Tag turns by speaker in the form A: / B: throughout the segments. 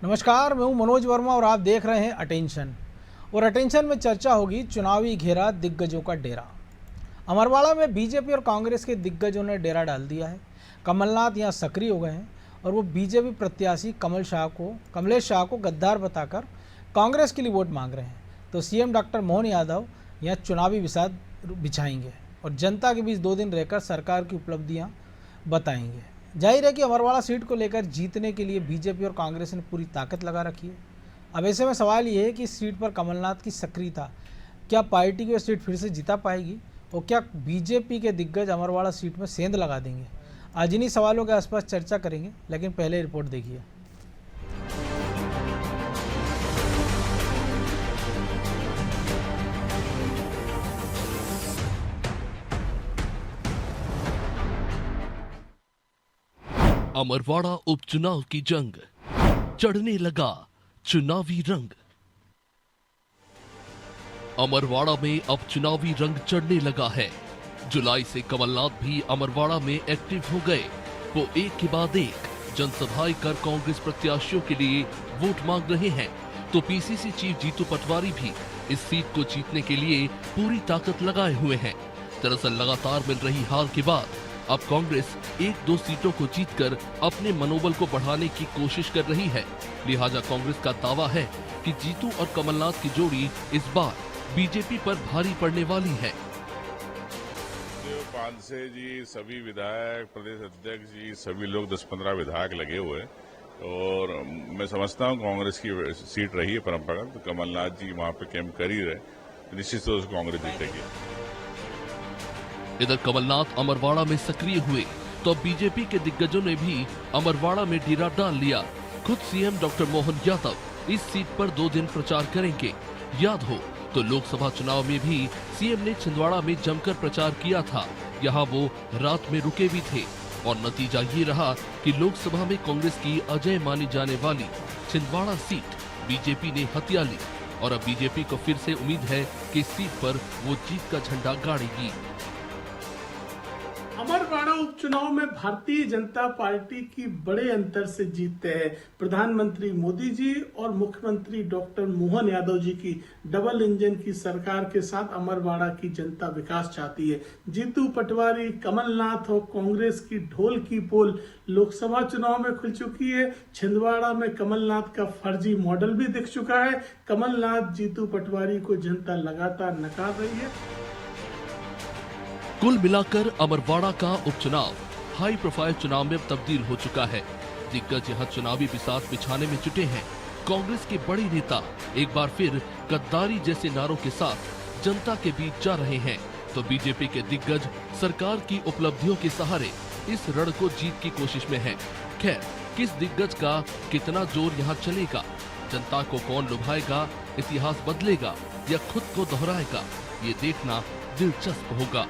A: नमस्कार, मैं हूं मनोज वर्मा और आप देख रहे हैं अटेंशन। और अटेंशन में चर्चा होगी चुनावी घेरा दिग्गजों का डेरा। अमरवाड़ा में बीजेपी और कांग्रेस के दिग्गजों ने डेरा डाल दिया है। कमलनाथ यहां सक्रिय हो गए हैं और वो बीजेपी प्रत्याशी कमलेश शाह को गद्दार बताकर कांग्रेस के लिए वोट मांग रहे हैं। तो सीएम डॉक्टर मोहन यादव यहाँ चुनावी विषाद बिछाएंगे और जनता के बीच 2 दिन रहकर सरकार की उपलब्धियाँ बताएंगे। जाहिर है कि अमरवाड़ा सीट को लेकर जीतने के लिए बीजेपी और कांग्रेस ने पूरी ताकत लगा रखी है। अब ऐसे में सवाल ये है कि इस सीट पर कमलनाथ की सक्रियता क्या पार्टी को सीट फिर से जिता पाएगी और क्या बीजेपी के दिग्गज अमरवाड़ा सीट में सेंध लगा देंगे। आज इन्हीं सवालों के आसपास चर्चा करेंगे, लेकिन पहले रिपोर्ट देखिए।
B: अमरवाड़ा उपचुनाव की जंग, चढ़ने लगा चुनावी रंग। अमरवाड़ा में अब चुनावी रंग चढ़ने लगा है। जुलाई से कमलनाथ भी अमरवाड़ा में एक्टिव हो गए। वो एक के बाद एक जनसभाएं कर कांग्रेस प्रत्याशियों के लिए वोट मांग रहे हैं। तो पीसीसी चीफ जीतू पटवारी भी इस सीट को जीतने के लिए पूरी ताकत लगाए हुए हैं। दरअसल लगातार मिल रही हार के बाद अब कांग्रेस 1-2 सीटों को जीतकर अपने मनोबल को बढ़ाने की कोशिश कर रही है। लिहाजा कांग्रेस का दावा है कि जीतू और कमलनाथ की जोड़ी इस बार बीजेपी पर भारी पड़ने वाली है।
C: पानसे जी, सभी विधायक, प्रदेश अध्यक्ष जी, सभी लोग 10-15 विधायक लगे हुए और मैं समझता हूं कांग्रेस की सीट रही है परंपरागत। तो कमलनाथ जी वहां पे कैंप कर ही रहे, निश्चित तौर से कांग्रेस जीतेगी।
B: इधर कमलनाथ अमरवाड़ा में सक्रिय हुए तो अब बीजेपी के दिग्गजों ने भी अमरवाड़ा में डेरा डाल लिया। खुद सीएम डॉक्टर मोहन यादव इस सीट पर 2 दिन प्रचार करेंगे। याद हो तो लोकसभा चुनाव में भी सीएम ने छिंदवाड़ा में जमकर प्रचार किया था। यहाँ वो रात में रुके भी थे और नतीजा ये रहा कि लोकसभा में कांग्रेस की अजय मानी जाने वाली छिंदवाड़ा सीट बीजेपी ने हथिया ली और अब बीजेपी को फिर से उम्मीद है कि इस सीट पर वो जीत का झंडा गाड़ेगी।
D: अमरवाड़ा उपचुनाव में भारतीय जनता पार्टी की बड़े अंतर से जीतते हैं। प्रधानमंत्री मोदी जी और मुख्यमंत्री डॉक्टर मोहन यादव जी की डबल इंजन की सरकार के साथ अमरवाड़ा की जनता विकास चाहती है। जीतू पटवारी, कमलनाथ और कांग्रेस की ढोल की पोल लोकसभा चुनाव में खुल चुकी है। छिंदवाड़ा में कमलनाथ का फर्जी मॉडल भी दिख चुका है। कमलनाथ जीतू पटवारी को जनता लगातार नकार रही है।
B: कुल मिलाकर अमरवाड़ा का उपचुनाव हाई प्रोफाइल चुनाव में तब्दील हो चुका है। दिग्गज यहाँ चुनावी बिसात बिछाने में जुटे हैं। कांग्रेस के बड़े नेता एक बार फिर गद्दारी जैसे नारों के साथ जनता के बीच जा रहे हैं, तो बीजेपी के दिग्गज सरकार की उपलब्धियों के सहारे इस रण को जीत की कोशिश में है। खैर, किस दिग्गज का कितना जोर यहाँ चलेगा, जनता को कौन लुभाएगा, इतिहास बदलेगा या खुद को दोहराएगा, ये देखना दिलचस्प होगा।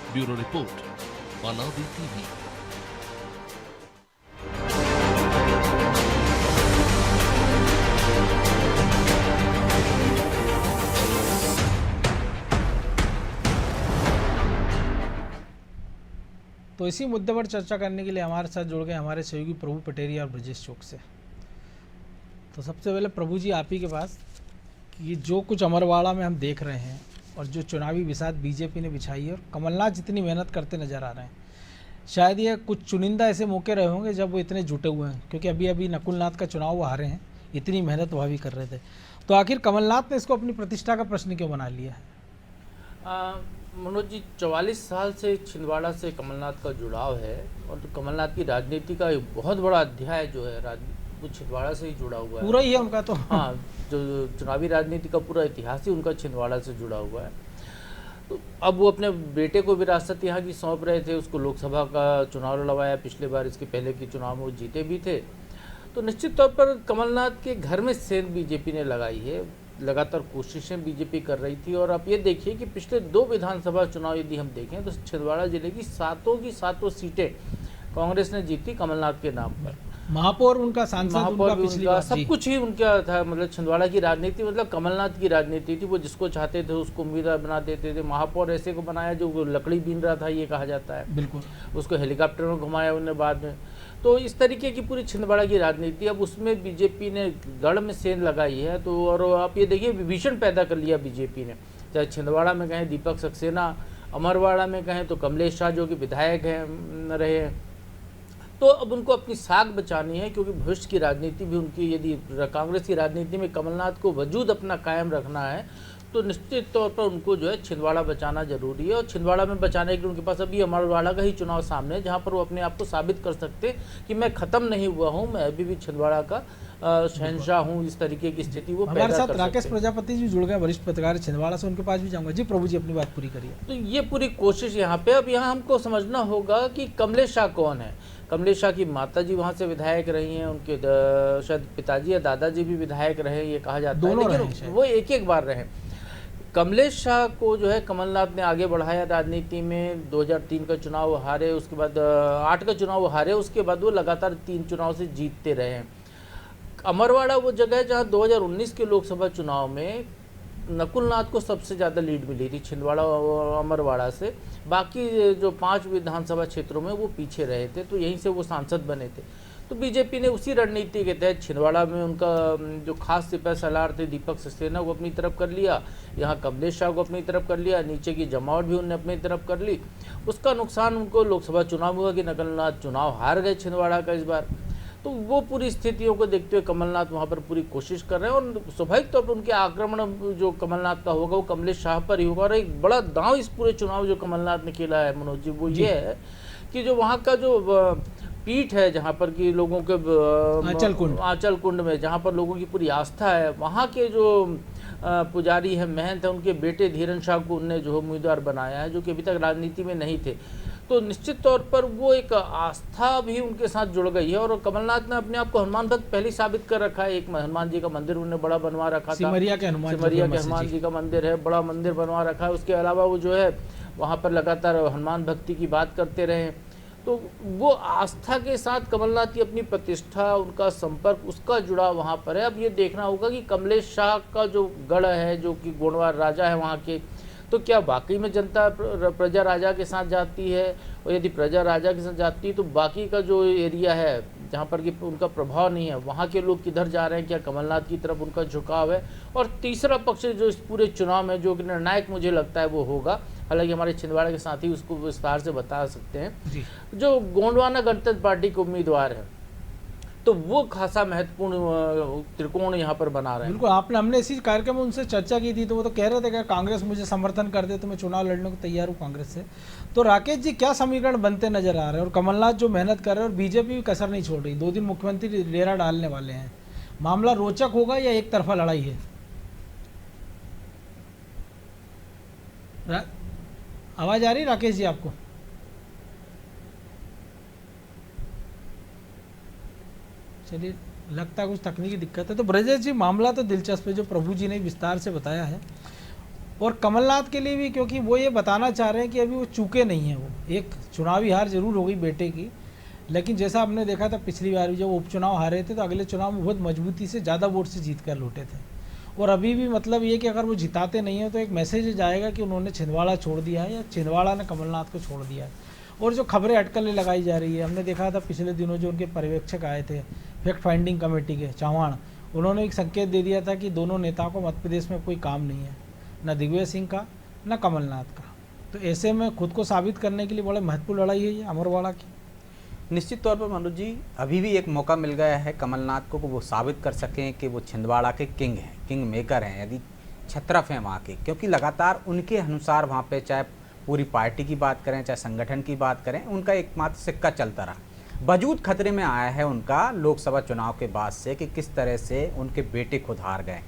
B: ब्यूरो रिपोर्ट, अनादि टीवी।
A: तो इसी मुद्दे पर चर्चा करने के लिए हमारे साथ जुड़ गए हमारे सहयोगी प्रभु पटेरिया और ब्रजेश चौक से। तो सबसे पहले प्रभु जी, आप ही के पास कि जो कुछ अमरवाड़ा में हम देख रहे हैं और जो चुनावी विसात बीजेपी ने बिछाई है और कमलनाथ जितनी मेहनत करते नजर आ रहे हैं, शायद ये कुछ चुनिंदा ऐसे मौके रहे होंगे जब वो इतने जुटे हुए हैं, क्योंकि अभी अभी नकुलनाथ का चुनाव वो हारे हैं, इतनी मेहनत वह भी कर रहे थे। तो आखिर कमलनाथ ने इसको अपनी प्रतिष्ठा का प्रश्न क्यों बना लिया है?
E: मनोज जी, 44 साल से छिंदवाड़ा से कमलनाथ का जुड़ाव है और तो कमलनाथ की राजनीति का एक बहुत बड़ा अध्याय जो है वो छिंदवाड़ा से ही जुड़ा हुआ है।
A: पूरा ही है उनका तो।
E: हाँ, जो चुनावी राजनीति का पूरा इतिहास ही उनका छिंदवाड़ा से जुड़ा हुआ है। तो अब वो अपने बेटे को विरासत यहाँ की सौंप रहे थे। उसको लोकसभा का चुनाव लड़वाया, पिछले बार इसके पहले के चुनाव में वो जीते भी थे। तो निश्चित तौर पर कमलनाथ के घर में सेंध बीजेपी ने लगाई है। लगातार कोशिशें बीजेपी कर रही थी और आप ये देखिए कि पिछले 2 विधानसभा चुनाव यदि हम देखें तो छिंदवाड़ा जिले की 7 की 7 सीटें कांग्रेस ने जीती कमलनाथ के नाम पर।
A: महापौर उनका, सांसद
E: महापौर
A: उनका,
E: भी
A: पिछली
E: उनका,
A: बार
E: सब
A: जी।
E: कुछ ही उनका था। मतलब छिंदवाड़ा की राजनीति मतलब कमलनाथ की राजनीति थी। वो जिसको चाहते थे उसको उम्मीदवार बना देते थे। महापौर ऐसे को बनाया जो लकड़ी बीन रहा था, ये कहा जाता है।
A: बिल्कुल।
E: उसको हेलीकॉप्टर में घुमाया उन्होंने बाद में। तो इस तरीके की पूरी छिंदवाड़ा की राजनीति, अब उसमें बीजेपी ने गढ़ में सेंध लगाई है। तो और आप ये देखिए विभीषण पैदा कर लिया बीजेपी ने। चाहे छिंदवाड़ा में कहें दीपक सक्सेना, अमरवाड़ा में कहें तो कमलेश शाह जो कि विधायक हैं रहे हैं। तो अब उनको अपनी साख बचानी है, क्योंकि भविष्य की राजनीति भी उनकी, यदि कांग्रेस की राजनीति में कमलनाथ को वजूद अपना कायम रखना है तो निश्चित तौर पर उनको जो है छिंदवाड़ा बचाना जरूरी है। और छिंदवाड़ा में बचाने के लिए उनके पास अभी अमरवाड़ा का ही चुनाव सामने है, जहां पर वो अपने आप को साबित कर सकते कि मैं खत्म नहीं हुआ हूं, मैं अभी भी छिंदवाड़ा का शहंशाह हूं। इस तरीके की स्थिति वो
A: हमारे
E: पैदा
A: साथ
E: कर
A: राकेश
E: सकते हैं।
A: प्रजापति जी जुड़ गए, वरिष्ठ पत्रकार छिंदवाड़ा से, उनके पास भी जाऊंगा। जी प्रभु जी, अपनी बात पूरी करिए।
E: तो ये पूरी कोशिश यहाँ पे, अब यहाँ हमको समझना होगा कि कमलेश शाह कौन है। कमलेश शाह की माता जी वहाँ से विधायक रही हैं, उनके शायद पिताजी या दादाजी भी विधायक रहे, ये कहा जाता है,
A: दोनों रहे
E: लेकिन
A: शायद।
E: वो एक एक बार रहे। कमलेश शाह को जो है कमलनाथ ने आगे बढ़ाया राजनीति में। 2003 का चुनाव हारे, उसके बाद 8 का चुनाव हारे, उसके बाद वो लगातार 3 चुनाव से जीतते रहे हैं। अमरवाड़ा वो जगह है जहाँ 2019 के लोकसभा चुनाव में नकुलनाथ को सबसे ज़्यादा लीड मिली थी छिंदवाड़ा और अमरवाड़ा से। बाकी जो 5 विधानसभा क्षेत्रों में वो पीछे रहे थे, तो यहीं से वो सांसद बने थे। तो बीजेपी ने उसी रणनीति के तहत छिंदवाड़ा में उनका जो खास सिपह सलार थे दीपक सक्सेना को अपनी तरफ कर लिया, यहाँ कमलेश शाह को अपनी तरफ कर लिया, नीचे की जमावट भी उन्होंने अपनी तरफ कर ली। उसका नुकसान उनको लोकसभा चुनाव हुआ कि नकुलनाथ चुनाव हार गए छिंदवाड़ा का इस बार। तो वो पूरी स्थितियों को देखते हुए कमलनाथ वहाँ पर पूरी कोशिश कर रहे हैं, और स्वाभाविक तौर पर उनके आक्रमण जो कमलनाथ का होगा वो कमलेश शाह पर ही होगा। और एक बड़ा दांव इस पूरे चुनाव जो कमलनाथ ने खेला है मनोज जी, वो ये है कि जो वहाँ का जो पीठ है, जहाँ पर कि लोगों के आंचल कुंड में जहाँ पर लोगों की पूरी आस्था है, वहाँ के जो पुजारी हैं, महंत हैं, उनके बेटे धीरन शाह को उनने जो उम्मीदवार बनाया है, जो कि अभी तक राजनीति में नहीं थे। तो निश्चित तौर पर वो एक आस्था भी उनके साथ जुड़ गई है। और कमलनाथ ने अपने आप को हनुमान भक्त पहले साबित कर रखा है। एक हनुमान जी का मंदिर उन्होंने बड़ा बनवा रखा था,
A: सिमरिया के हनुमान
E: जी का मंदिर है, बड़ा मंदिर बनवा रखा है। उसके अलावा वो जो है वहाँ पर लगातार हनुमान भक्ति की बात करते रहे। तो वो आस्था के साथ कमलनाथ की अपनी प्रतिष्ठा, उनका संपर्क, उसका जुड़ाव वहाँ पर है। अब ये देखना होगा कि कमलेश शाह का जो गढ़ है, जो कि गोंडवार राजा है वहाँ के, तो क्या वाकई में जनता प्रजा राजा के साथ जाती है, और यदि प्रजा राजा के साथ जाती है तो बाकी का जो एरिया है जहाँ पर कि उनका प्रभाव नहीं है, वहाँ के लोग किधर जा रहे हैं, क्या कमलनाथ की तरफ उनका झुकाव है। और तीसरा पक्ष जो इस पूरे चुनाव में जो कि निर्णायक मुझे लगता है वो होगा, हालांकि हमारे छिंदवाड़ा के साथी उसको विस्तार से बता सकते हैं, जो गोंडवाना गणतंत्र पार्टी के उम्मीदवार है, तो वो खासा महत्वपूर्ण त्रिकोण यहाँ पर बना रहे हैं।
A: बिल्कुल, हमने इसी कार्यक्रम में उनसे चर्चा की थी, तो वो तो कह रहे थे कि कांग्रेस मुझे समर्थन कर दे तो मैं चुनाव लड़ने को तैयार हूँ कांग्रेस से। तो राकेश जी, क्या समीकरण बनते नजर आ रहे हैं? और कमलनाथ जो मेहनत कर रहे हैं और बीजेपी भी कसर नहीं छोड़ रही, 2 दिन मुख्यमंत्री डेरा डालने वाले हैं, मामला रोचक होगा या एक तरफा लड़ाई है? आवाज आ रही राकेश जी आपको? चलिए, लगता है कुछ तकनीकी दिक्कत है। तो ब्रजेश जी, मामला तो दिलचस्प है जो प्रभु जी ने विस्तार से बताया है, और कमलनाथ के लिए भी, क्योंकि वो ये बताना चाह रहे हैं कि अभी वो चूके नहीं हैं। वो एक चुनावी हार जरूर हो गई बेटे की, लेकिन जैसा आपने देखा था पिछली बार भी जब उपचुनाव हारे थे तो अगले चुनाव में बहुत मजबूती से ज़्यादा वोट से जीत कर लौटे थे। और अभी भी मतलब ये कि अगर वो जिताते नहीं हैं तो एक मैसेज जाएगा कि उन्होंने छिंदवाड़ा छोड़ दिया है या छिंदवाड़ा ने कमलनाथ को छोड़ दिया है। और जो खबरें अटकलें लगाई जा रही है, हमने देखा था पिछले दिनों जो उनके पर्यवेक्षक आए थे फैक्ट फाइंडिंग कमेटी के, चौहान, उन्होंने एक संकेत दे दिया था कि दोनों नेताओं को मध्य प्रदेश में कोई काम नहीं है, न दिग्विजय सिंह का न कमलनाथ का। तो ऐसे में खुद को साबित करने के लिए बड़े महत्वपूर्ण लड़ाई है ये अमरवाड़ा की।
F: निश्चित तौर पर मनोज जी, अभी भी एक मौका मिल गया है कमलनाथ को वो साबित कर सकें कि वो छिंदवाड़ा के किंग हैं, किंग मेकर हैं, यदि छत्रफ हैं वहाँ के। क्योंकि लगातार उनके अनुसार वहाँ पे चाहे पूरी पार्टी की बात करें, चाहे संगठन की बात करें, उनका एकमात्र सिक्का चलता रहा। वजूद खतरे में आया है उनका लोकसभा चुनाव के बाद से कि किस तरह से उनके बेटे खुद हार गए।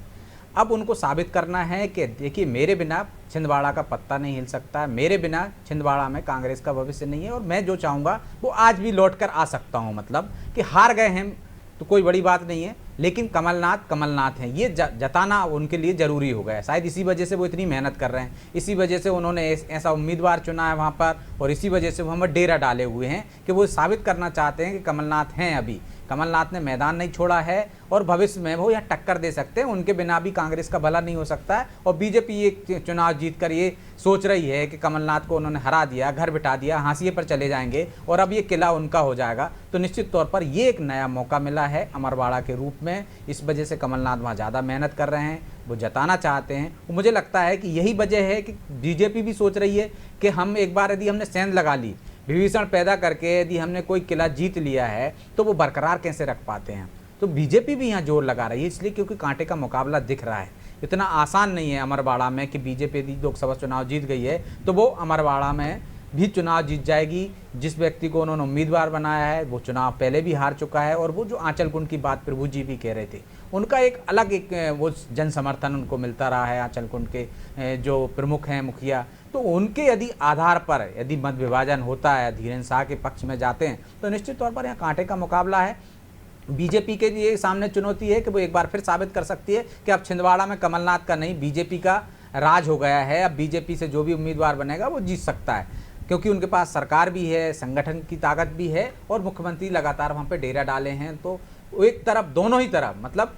F: अब उनको साबित करना है कि देखिए, मेरे बिना छिंदवाड़ा का पत्ता नहीं हिल सकता, मेरे बिना छिंदवाड़ा में कांग्रेस का भविष्य नहीं है, और मैं जो चाहूँगा वो आज भी लौट कर आ सकता हूँ। मतलब कि हार गए हैं तो कोई बड़ी बात नहीं है, लेकिन कमलनाथ हैं, ये जताना उनके लिए ज़रूरी हो गया है। शायद इसी वजह से वो इतनी मेहनत कर रहे हैं, इसी वजह से उन्होंने ऐसा उम्मीदवार चुना है वहाँ पर, और इसी वजह से वो हम डेरा डाले हुए हैं कि वो साबित करना चाहते हैं कि कमलनाथ हैं। अभी कमलनाथ ने मैदान नहीं छोड़ा है और भविष्य में वो यहाँ टक्कर दे सकते हैं। उनके बिना भी कांग्रेस का भला नहीं हो सकता है। और बीजेपी ये चुनाव जीतकर ये सोच रही है कि कमलनाथ को उन्होंने हरा दिया, घर बिठा दिया, हाशिए पर चले जाएंगे और अब ये किला उनका हो जाएगा। तो निश्चित तौर पर ये एक नया मौका मिला है अमरवाड़ा के रूप में। इस वजह से कमलनाथ वहाँ ज़्यादा मेहनत कर रहे हैं, वो जताना चाहते हैं। मुझे लगता है कि यही वजह है कि बीजेपी भी सोच रही है कि हम एक बार यदि हमने सेंध लगा ली, विभीषण पैदा करके यदि हमने कोई किला जीत लिया है तो वो बरकरार कैसे रख पाते हैं। तो बीजेपी भी यहाँ जोर लगा रही है, इसलिए क्योंकि कांटे का मुकाबला दिख रहा है। इतना आसान नहीं है अमरवाड़ा में कि बीजेपी यदि लोकसभा चुनाव जीत गई है तो वो अमरवाड़ा में भी चुनाव जीत जाएगी। जिस व्यक्ति को उन्होंने उम्मीदवार बनाया है वो चुनाव पहले भी हार चुका है। और वो जो आंचल कुंड की बात प्रभु जी भी कह रहे थे, उनका एक अलग वो जन समर्थन उनको मिलता रहा है। आंचल कुंड के जो प्रमुख हैं मुखिया, तो उनके यदि आधार पर यदि मत विभाजन होता है, धीरेन्द्र शाह के पक्ष में जाते हैं, तो निश्चित तौर पर यहाँ कांटे का मुकाबला है। बीजेपी के लिए सामने चुनौती है कि वो एक बार फिर साबित कर सकती है कि अब छिंदवाड़ा में कमलनाथ का नहीं, बीजेपी का राज हो गया है। अब बीजेपी से जो भी उम्मीदवार बनेगा वो जीत सकता है, क्योंकि उनके पास सरकार भी है, संगठन की ताकत भी है और मुख्यमंत्री लगातार वहाँ पे डेरा डाले हैं। तो एक तरफ दोनों ही तरफ मतलब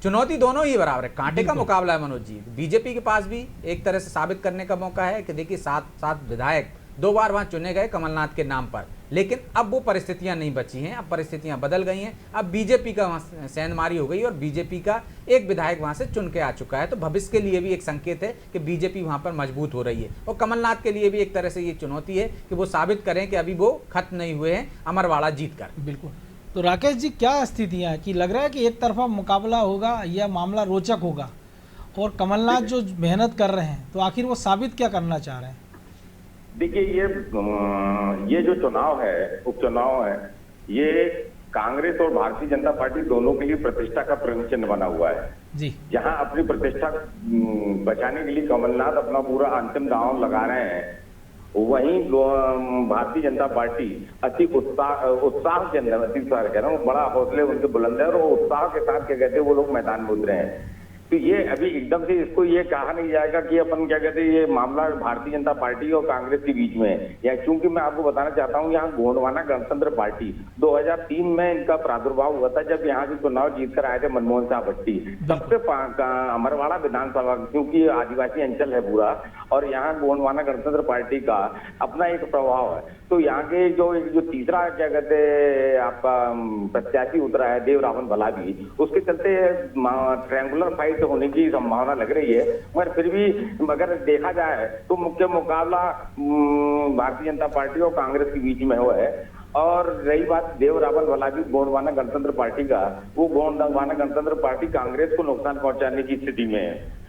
F: चुनौती दोनों ही बराबर है, कांटे का मुकाबला है मनोज जी। बीजेपी के पास भी एक तरह से साबित करने का मौका है कि देखिए 7 विधायक 2 बार वहाँ चुने गए कमलनाथ के नाम पर, लेकिन अब वो परिस्थितियां नहीं बची हैं, अब परिस्थितियां बदल गई हैं। अब बीजेपी का वहाँ सेंधमारी हो गई और बीजेपी का एक विधायक वहाँ से चुन के आ चुका है। तो भविष्य के लिए भी एक संकेत है कि बीजेपी वहाँ पर मजबूत हो रही है। और कमलनाथ के लिए भी एक तरह से ये चुनौती है कि वो साबित करें कि अभी वो खत्म नहीं हुए हैं अमरवाड़ा जीत कर।
A: बिल्कुल। तो राकेश जी, क्या स्थितियाँ हैं कि लग रहा है कि एक तरफा मुकाबला होगा या मामला रोचक होगा, और कमलनाथ जो मेहनत कर रहे हैं तो आखिर वो साबित क्या करना चाह रहे हैं?
G: देखिए, ये जो चुनाव है, उपचुनाव है, ये कांग्रेस और भारतीय जनता पार्टी दोनों के लिए प्रतिष्ठा का चिन्ह बना हुआ है
A: जी।
G: जहां अपनी प्रतिष्ठा बचाने के लिए कमलनाथ अपना पूरा अंतिम दांव लगा रहे हैं, वहीं भारतीय जनता पार्टी अति उत्साह के अंदर, अति उत्साह कह रहा हूँ, बड़ा हौसले उनके बुलंद है और वो उत्साह के साथ क्या कहते हैं वो लोग मैदान में उतरे हैं। तो ये अभी एकदम से इसको ये कहा नहीं जाएगा कि अपन क्या कहते हैं ये मामला भारतीय जनता पार्टी और कांग्रेस के बीच में है। या चूंकि मैं आपको बताना चाहता हूँ, यहाँ गोंडवाना गणतंत्र पार्टी 2003 में इनका प्रादुर्भाव हुआ था, जब यहाँ से चुनाव जीतकर आए थे मनमोहन शाह भट्टी। तब से अमरवाड़ा विधानसभा, क्योंकि आदिवासी अंचल है पूरा, और यहाँ गोंडवाना गणतंत्र पार्टी का अपना एक प्रभाव है। तो यहाँ के जो तीसरा क्या कहते हैं आपका प्रत्याशी उतरा है देव रावण भलावी, उसके चलते ट्रायंगुलर फाइट होने की संभावना लग रही है। मगर फिर भी अगर देखा जाए तो मुख्य मुकाबला भारतीय जनता पार्टी और कांग्रेस के बीच में हुआ है। और रही बात देव रावण भलावी गोंडवाना गणतंत्र पार्टी का, वो गोंडवाना गणतंत्र पार्टी कांग्रेस को नुकसान पहुंचाने की स्थिति में है।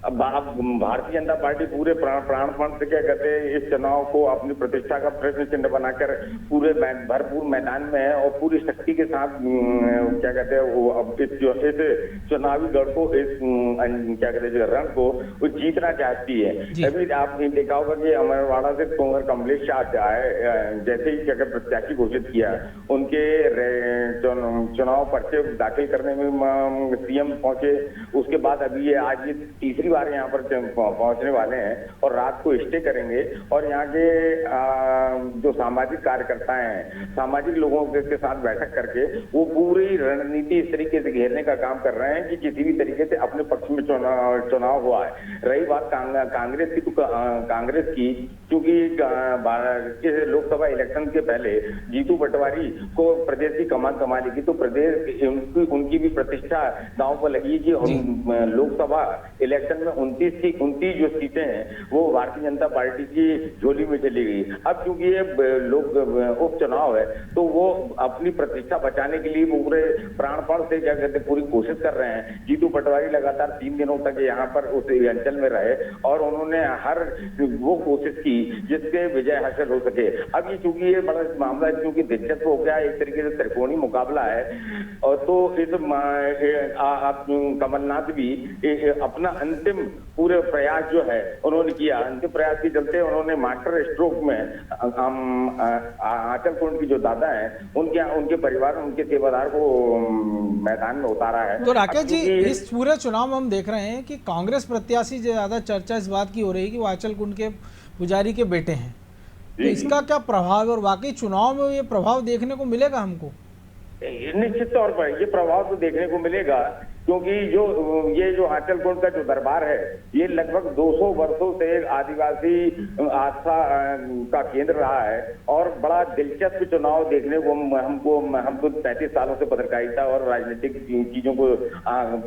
G: अब भारतीय जनता पार्टी पूरे प्राणपण से क्या कहते हैं इस चुनाव को अपनी प्रतिष्ठा का प्रश्न चिन्ह बनाकर पूरे भरपूर मैदान में है और पूरी शक्ति के साथ क्या कहते हैं वो अब इस चुनावी गढ़ को, इस क्या कहते हैं रण को वो जीतना चाहती है। अभी आपने देखा होगा कि अमरवाड़ा से कुंवर कमलेश शाह आए, जैसे ही क्या कहते प्रत्याशी घोषित किया, उनके चुनाव पर्चे दाखिल करने में सीएम पहुंचे। उसके बाद अभी ये आज ये तीसरी बार यहाँ पर पहुंचने वाले हैं और रात को स्टे करेंगे। और यहाँ के जो सामाजिक कार्यकर्ता हैं, सामाजिक लोगों के साथ बैठक करके वो पूरी रणनीति इस तरीके से घेरने का काम कर रहे हैं कि किसी भी तरीके से अपने पक्ष में चुनाव हुआ है। रही बात कांग्रेस की, तो कांग्रेस की क्योंकि लोकसभा इलेक्शन के पहले जीतू पटवारी को प्रदेश की कमान संभाली की, तो प्रदेश उनकी भी प्रतिष्ठा दांव पर लगी कि लोकसभा इलेक्शन में 29 जो सीटें हैं वो भारतीय जनता पार्टी की झोली में चली गई। अब क्योंकि ये लोग उपचुनाव है तो वो अपनी प्रतिष्ठा बचाने के लिए पूरे प्राणपण से क्या कहते पूरी कोशिश कर रहे हैं। जीतू पटवारी लगातार 3 दिनों तक यहाँ पर उस अंचल में रहे और उन्होंने हर वो कोशिश की जिससे विजय हासिल हो सके। अब ये चूंकि ये बड़ा मामला क्योंकि दिलचस्प हो गया, एक तरीके से त्रिकोणीय मुकाबला है, और तो इस कमलनाथ भी अपना अंतिम अंतिम पूरे प्रयास जो है उन्होंने किया। अंतिम प्रयास के चलते उन्होंने मास्टर स्ट्रोक में आंचल कुंड की जो दादा हैं उनके परिवार उनके सेवादार को मैदान में उतारा है।
A: तो राकेश जी, इस पूरे चुनाव में हम देख रहे हैं कि कांग्रेस प्रत्याशी से ज्यादा चर्चा इस बात की हो रही है कि वो आंचल कुंड के पुजारी के बेटे हैं, तो इसका क्या प्रभाव है और वाकई चुनाव में ये प्रभाव देखने को मिलेगा हमको?
G: निश्चित तौर पर ये प्रभाव तो देखने को मिलेगा, क्योंकि ये जो आंचल कुंड का जो दरबार है ये लगभग 200 वर्षों से आदिवासी आस्था का केंद्र रहा है और बड़ा दिलचस्प चुनाव देखने को हम तो 35 सालों से पत्रकारिता और राजनीतिक चीजों को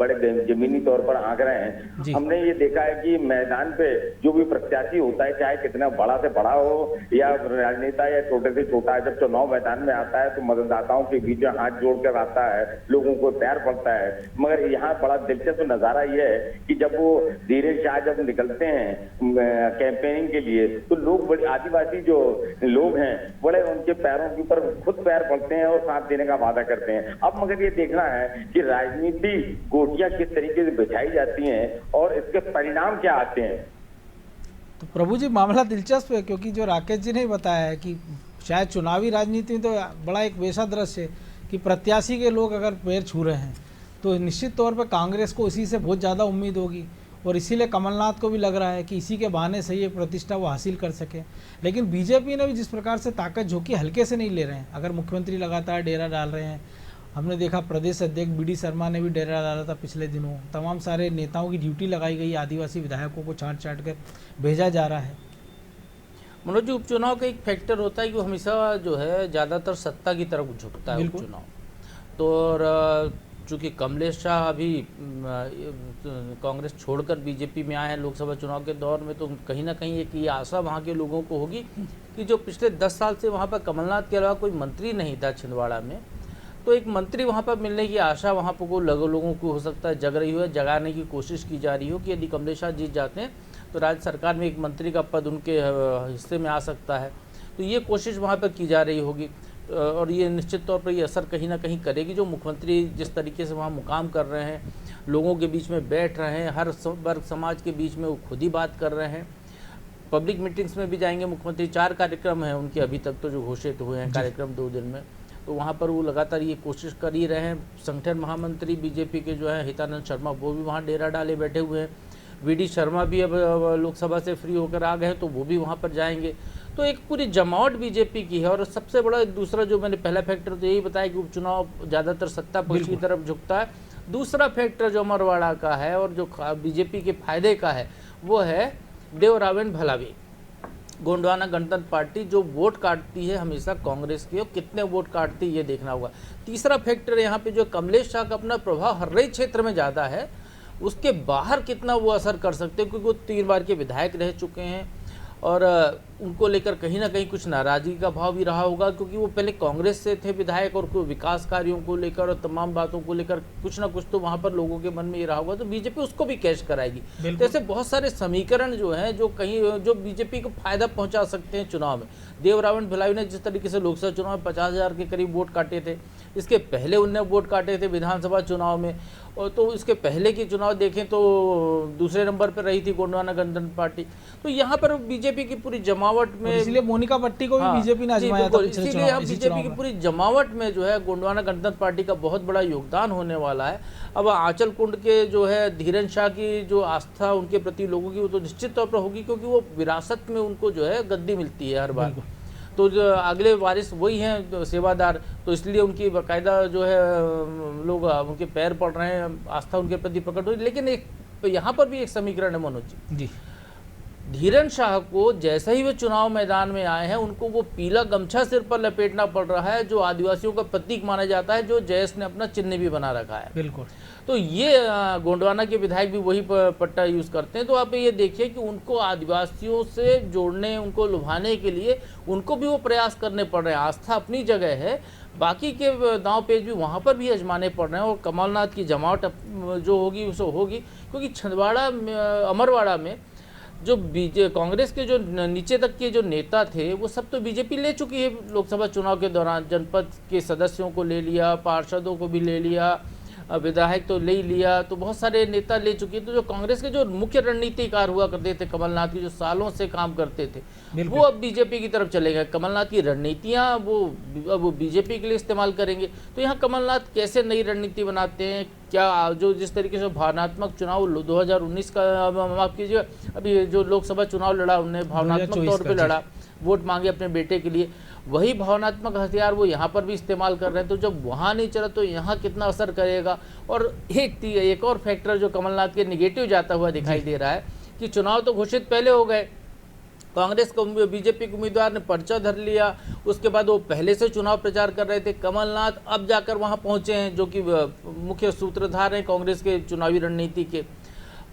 G: बड़े जमीनी तौर पर आंक रहे हैं। हमने ये देखा है कि मैदान पे जो भी प्रत्याशी होता है, चाहे कितना बड़ा से बड़ा हो या राजनेता या छोटे से छोटा, जब चुनाव मैदान में आता है तो मतदाताओं के बीच में हाथ जोड़कर आता है, लोगों को प्यार पड़ता है। मगर यहाँ बड़ा दिलचस्प नजारा यह है कि जब वो धीरेन शाह जब निकलते हैं कैंपेनिंग के लिए, तो लोग बड़े आदिवासी जो लोग हैं बड़े उनके पैरों के ऊपर खुद पैर पड़ते हैं और साथ देने का वादा करते हैं। अब मगर ये देखना है कि राजनीति गोटियां किस तरीके से बिछाई जाती हैं और इसके परिणाम क्या आते हैं।
A: तो प्रभु जी, मामला दिलचस्प है, क्योंकि जो राकेश जी ने बताया है कि शायद चुनावी राजनीति में तो बड़ा एक वैसा दृश्य है कि प्रत्याशी के लोग अगर पैर छू रहे हैं तो निश्चित तौर पर कांग्रेस को इसी से बहुत ज़्यादा उम्मीद होगी और इसीलिए कमलनाथ को भी लग रहा है कि इसी के बहाने से ये प्रतिष्ठा वो हासिल कर सके। लेकिन बीजेपी ने भी जिस प्रकार से ताकत झोंकी, हल्के से नहीं ले रहे हैं। अगर मुख्यमंत्री लगातार डेरा डाल रहे हैं, हमने देखा प्रदेश अध्यक्ष BD शर्मा ने भी डेरा डाला था पिछले दिनों, तमाम सारे नेताओं की ड्यूटी लगाई गई, आदिवासी विधायकों को छांट छांट कर भेजा जा रहा है।
E: मनोज जी, उपचुनाव का एक फैक्टर होता है कि वो हमेशा जो है ज़्यादातर सत्ता की तरफ झुकता है उपचुनाव। तो और चूँकि कमलेश शाह अभी कांग्रेस छोड़कर बीजेपी में आए हैं लोकसभा चुनाव के दौर में, तो कहीं ना कहीं एक ये आशा वहाँ के लोगों को होगी कि जो पिछले 10 साल से वहाँ पर कमलनाथ के अलावा कोई मंत्री नहीं था छिंदवाड़ा में, तो एक मंत्री वहाँ पर मिलने की आशा वहाँ पर को लोगों को हो सकता है जग रही हो, जगाने की कोशिश की जा रही हो कि यदि कमलेश शाह जीत जाते हैं तो राज्य सरकार में एक मंत्री का पद उनके हिस्से में आ सकता है। तो ये कोशिश वहाँ पर की जा रही होगी और ये निश्चित तौर पर ये असर कहीं ना कहीं करेगी। जो मुख्यमंत्री जिस तरीके से वहाँ मुकाम कर रहे हैं, लोगों के बीच में बैठ रहे हैं, हर वर्ग समाज के बीच में वो खुद ही बात कर रहे हैं, पब्लिक मीटिंग्स में भी जाएंगे मुख्यमंत्री। 4 कार्यक्रम हैं उनके अभी तक तो जो घोषित हुए हैं कार्यक्रम 2 दिन में, तो वहाँ पर वो लगातार ये कोशिश कर ही रहे हैं। संगठन महामंत्री बीजेपी के जो है हितानंद शर्मा, वो भी वहाँ डेरा डाले बैठे हुए हैं। VD शर्मा भी अब लोकसभा से फ्री होकर आ गए हैं, तो वो भी वहाँ पर जाएंगे। तो एक पूरी जमावट बीजेपी की है। और सबसे बड़ा दूसरा जो मैंने पहला फैक्टर तो यही बताया कि उपचुनाव ज़्यादातर सत्ता पक्ष की तरफ झुकता है। दूसरा फैक्टर जो अमरवाड़ा का है और जो बीजेपी के फायदे का है वो है देवरावेन भलावी, गोंडवाना गणतंत्र पार्टी जो वोट काटती है हमेशा कांग्रेस की, और कितने वोट काटती है ये देखना होगा। तीसरा फैक्टर यहाँ पे जो कमलेश शाह का अपना प्रभाव हर रही क्षेत्र में ज़्यादा है, उसके बाहर कितना वो असर कर सकते हैं, क्योंकि वो 3 बार के विधायक रह चुके हैं और उनको लेकर कहीं ना कहीं कुछ नाराज़गी का भाव भी रहा होगा, क्योंकि वो पहले कांग्रेस से थे विधायक और विकास कार्यों को लेकर और तमाम बातों को लेकर कुछ ना कुछ तो वहाँ पर लोगों के मन में ये रहा होगा। तो बीजेपी उसको भी कैश कराएगी। तो ऐसे बहुत सारे समीकरण जो हैं जो कहीं जो बीजेपी को फायदा पहुँचा सकते हैं चुनाव में। देवरावेन भिलावी ने जिस तरीके से लोकसभा चुनाव में 50,000 के करीब वोट काटे थे, इसके पहले उनने वोट काटे थे विधानसभा चुनाव में, और तो इसके पहले के चुनाव देखें तो दूसरे नंबर पर रही थी गोंडवाना गणतंत्र पार्टी। तो यहाँ पर बीजेपी की पूरी जमावट में,
A: इसलिए मोनिका भट्टी को भी बीजेपी ने आजमाया था,
E: इसीलिए अब बीजेपी की पूरी जमावट में जो है गोंडवाना गणतंत्र पार्टी का बहुत बड़ा योगदान होने वाला है। अब आंचल कुंड के जो है धीरेन शाह की जो आस्था उनके प्रति लोगों की वो तो निश्चित तौर पर होगी, क्योंकि वो विरासत में उनको जो है गद्दी मिलती है हर बार, तो जो अगले वारिस वही हैं तो सेवादार, तो इसलिए उनकी बाकायदा जो है लोग उनके पैर पड़ रहे हैं, आस्था उनके प्रति प्रकट हुई। लेकिन एक यहाँ पर भी एक समीकरण है मनोज जी, धीरेन शाह को जैसे ही वे चुनाव मैदान में आए हैं उनको वो पीला गमछा सिर पर लपेटना पड़ रहा है, जो आदिवासियों का प्रतीक माना जाता है, जो जयस ने अपना चिन्ह भी बना रखा है।
A: बिल्कुल।
E: तो ये गोंडवाना के विधायक भी वही पट्टा यूज़ करते हैं। तो आप ये देखिए कि उनको आदिवासियों से जोड़ने, उनको लुभाने के लिए उनको भी वो प्रयास करने पड़ रहे हैं। आस्था अपनी जगह है, बाकी के दांव पेच भी वहाँ पर भी आजमाने पड़ रहे हैं। और कमलनाथ की जमावट जो होगी उसो होगी, क्योंकि छिंदवाड़ा अमरवाड़ा में जो कांग्रेस के जो नीचे तक के जो नेता थे वो सब तो बीजेपी ले चुकी है लोकसभा चुनाव के दौरान। जनपद के सदस्यों को ले लिया, पार्षदों को भी ले लिया, विधायक तो ले ही लिया, तो बहुत सारे नेता ले चुके। तो जो कांग्रेस के जो मुख्य रणनीतिकार हुआ करते थे कमलनाथ की, जो सालों से काम करते थे, वो अब बीजेपी की तरफ चले गए। कमलनाथ की रणनीतियाँ वो बीजेपी के लिए इस्तेमाल करेंगे। तो यहाँ कमलनाथ कैसे नई रणनीति बनाते हैं, क्या जो जिस तरीके से भावनात्मक चुनाव 2019 का, माफ कीजिए, अभी जो लोकसभा चुनाव लड़ा उन्होंने भावनात्मक तौर पे लड़ा, वोट मांगे अपने बेटे के लिए, वही भावनात्मक हथियार वो यहाँ पर भी इस्तेमाल कर रहे हैं। तो जब वहाँ नहीं चला तो यहाँ कितना असर करेगा। और एक और फैक्टर जो कमलनाथ के निगेटिव जाता हुआ दिखाई दे रहा है कि चुनाव तो घोषित पहले हो गए, कांग्रेस को बीजेपी के उम्मीदवार ने पर्चा धर लिया, उसके बाद वो पहले से चुनाव प्रचार कर रहे थे। कमलनाथ अब जाकर वहां पहुंचे हैं, जो कि मुख्य सूत्रधार हैं कांग्रेस के चुनावी रणनीति के।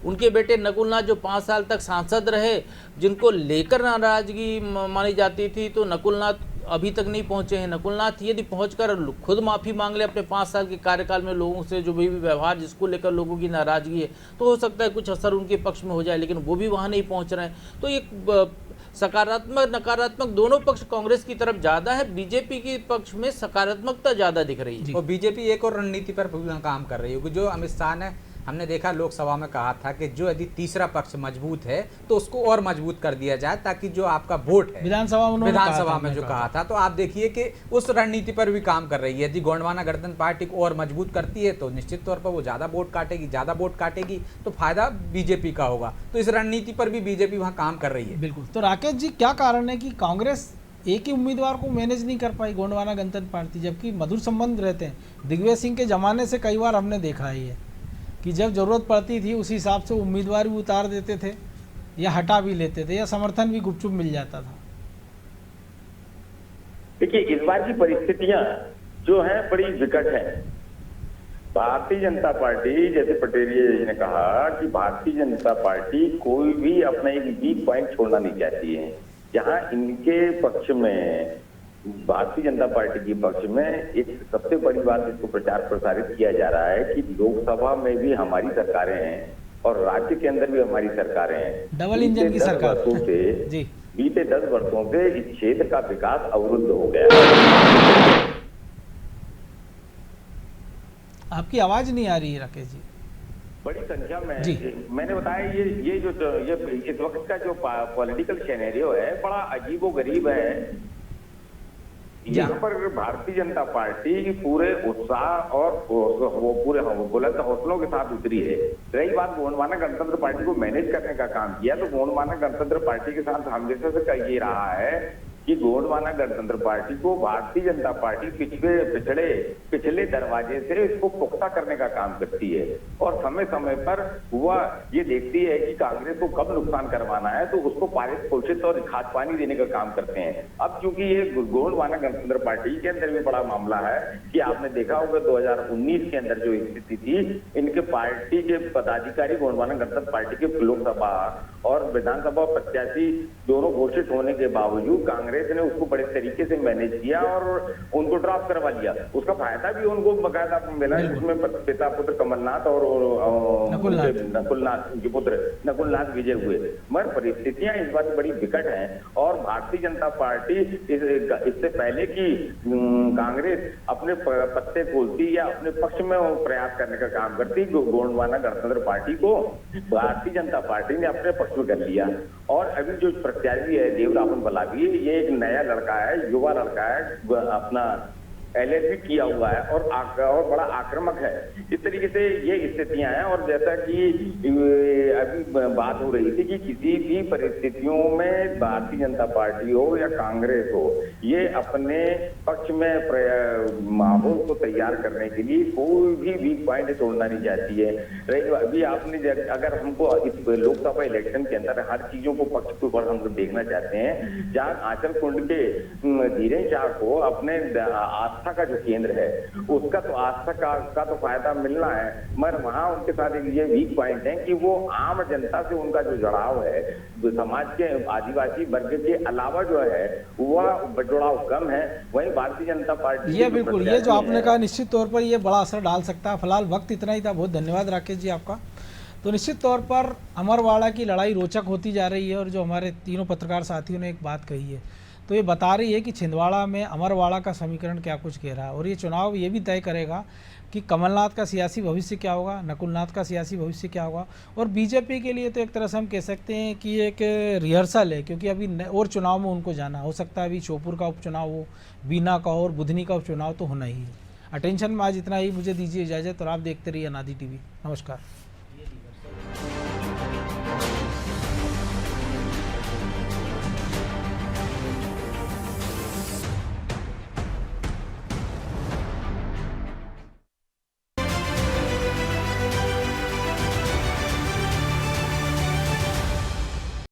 E: उनके बेटे नकुल नाथ जो 5 साल तक सांसद रहे, जिनको लेकर नाराजगी मानी जाती थी, तो नकुल नाथ अभी तक नहीं पहुंचे हैं। नकुल नाथ यदि पहुंचकर खुद माफ़ी मांग ले अपने 5 साल के कार्यकाल में लोगों से, जो भी व्यवहार जिसको लेकर लोगों की नाराजगी है, तो हो सकता है कुछ असर उनके पक्ष में हो जाए, लेकिन वो भी वहां नहीं पहुंच रहे हैं। तो एक सकारात्मक नकारात्मक दोनों पक्ष कांग्रेस की तरफ ज़्यादा है, बीजेपी के पक्ष में सकारात्मकता ज़्यादा दिख रही है।
F: और बीजेपी एक और रणनीति पर काम कर रही है, जो अमित शाह ने, हमने देखा लोकसभा में कहा था कि जो यदि तीसरा पक्ष मजबूत है तो उसको और मजबूत कर दिया जाए, ताकि जो आपका वोट है विधानसभा में जो कहा था, तो आप देखिए कि उस रणनीति पर भी काम कर रही है। यदि गोंडवाना गणतंत्र पार्टी को और मजबूत करती है तो निश्चित तौर पर वो ज़्यादा वोट काटेगी तो फायदा बीजेपी का होगा। तो इस रणनीति पर भी बीजेपी वहाँ काम कर रही है।
A: बिल्कुल। तो राकेश जी, क्या कारण है कि कांग्रेस एक ही उम्मीदवार को मैनेज नहीं कर पाई, गोंडवाना गणतंत्र पार्टी, जबकि मधुर संबंध रहते हैं। दिग्विजय सिंह के ज़माने से कई बार हमने देखा है ये कि जब जरूरत पड़ती थी उसी हिसाब से उम्मीदवार भी उतार देते थे या हटा भी लेते थे, या समर्थन भी गुपचुप मिल जाता था।
G: देखिए, इस बार की परिस्थितियां जो हैं बड़ी विकट हैं। भारतीय जनता पार्टी, जैसे पटेरिया जी ने कहा कि भारतीय जनता पार्टी कोई भी अपना एक वीक पॉइंट छोड़ना नहीं चाहती है। जहां इनके पक्ष में, भारतीय जनता पार्टी के पक्ष में एक सबसे बड़ी बात इसको प्रचार प्रसारित किया जा रहा है कि लोकसभा में भी हमारी सरकारें हैं और राज्य के अंदर भी हमारी सरकारें हैं।
A: डबल इंजन की सरकार
G: जी, बीते 10 वर्षों से इस क्षेत्र का विकास अवरुद्ध हो गया है।
A: आपकी आवाज नहीं आ रही है राकेश जी।
G: बड़ी संख्या में, मैंने बताया ये इस वक्त का जो पॉलिटिकल सिनेरियो है बड़ा अजीबोगरीब है। यहाँ पर भारतीय जनता पार्टी पूरे उत्साह और वो पूरे बुलंद हौसलों के साथ उतरी है। रही बात गोंडवाना गणतंत्र पार्टी को मैनेज करने का काम किया, तो गोंडवाना गणतंत्र पार्टी के साथ हमेशा से कह ये रहा है कि गोंडवाना गणतंत्र पार्टी को भारतीय जनता पार्टी पिछले दरवाजे से इसको पुख्ता करने का काम करती है और समय समय पर वह ये देखती है कि कांग्रेस को कब नुकसान करवाना है तो उसको पारित पोषित और खाद पानी देने का काम करते हैं। अब चूंकि ये गोंडवाना गणतंत्र पार्टी के अंदर भी बड़ा मामला है कि आपने देखा होगा 2019 के अंदर जो स्थिति थी, इनके पार्टी के पदाधिकारी गोंडवाना गणतंत्र पार्टी के लोकसभा और विधानसभा प्रत्याशी दोनों घोषित होने के बावजूद कांग्रेस ने उसको बड़े तरीके से मैनेज किया और उनको ड्रॉप करवा लिया। उसका फायदा भी उनको बकायदा मिला, जिसमें पिता पुत्र कमलनाथ और नकुलनाथ के पुत्र नकुलनाथ विजय हुए। मगर परिस्थितियां इस बात बड़ी विकट हैं और भारतीय जनता पार्टी इससे पहले कि कांग्रेस अपने पत्ते खोलती या अपने पक्ष में प्रयास करने का काम करती, गोंडवाना गणतंत्र पार्टी को भारतीय जनता पार्टी ने अपने पक्ष में कर लिया। और अभी जो प्रत्याशी है देवरामन बलावी, ये एक नया लड़का है, युवा लड़का है, अपना LLB किया हुआ है और बड़ा आक्रामक है। इस तरीके से ये स्थितियां हैं। और जैसा कि अभी बात हो रही थी कि किसी भी परिस्थितियों में भारतीय जनता पार्टी हो या कांग्रेस हो, ये अपने पक्ष में माहौल को तैयार करने के लिए कोई भी वीक पॉइंट छोड़ना नहीं चाहती है। अभी आपने अगर हमको इस लोकसभा इलेक्शन के अंदर हर चीजों को पक्ष के ऊपर हम देखना चाहते हैं, जहाँ आंचल कुंड के धीरेन्द्र शाह को अपने आस्था का जो केंद्र है उसका तो आस्था का तो फायदा मिलना है, मगर वहां उनके साथ एक ये वीक पॉइंट है कि वो आम जनता से उनका जो जुड़ाव है, जो समाज के आदिवासी वर्ग के अलावा जो है वह जुड़ाव कम है। वहीं भारतीय जनता पार्टी
A: ये बिल्कुल, ये जो आपने कहा निश्चित तौर पर ये बड़ा असर डाल सकता है। फिलहाल वक्त इतना ही था। बहुत धन्यवाद राकेश जी आपका। तो निश्चित तौर पर अमरवाड़ा की लड़ाई रोचक होती जा रही है और जो हमारे तीनों पत्रकार साथियों ने एक बात कही है, तो ये बता रही है कि छिंदवाड़ा में अमरवाड़ा का समीकरण क्या कुछ कह रहा है, और ये चुनाव ये भी तय करेगा कि कमलनाथ का सियासी भविष्य क्या होगा, नकुलनाथ का सियासी भविष्य क्या होगा। और बीजेपी के लिए तो एक तरह से हम कह सकते हैं कि एक रिहर्सल है, क्योंकि अभी और चुनाव में उनको जाना हो सकता है, अभी श्योपुर का उपचुनाव हो, बीना का और बुधनी का उपचुनाव तो होना ही है। अटेंशन में आज इतना ही, मुझे दीजिए इजाज़त और आप देखते रहिए अनादि टीवी। नमस्कार।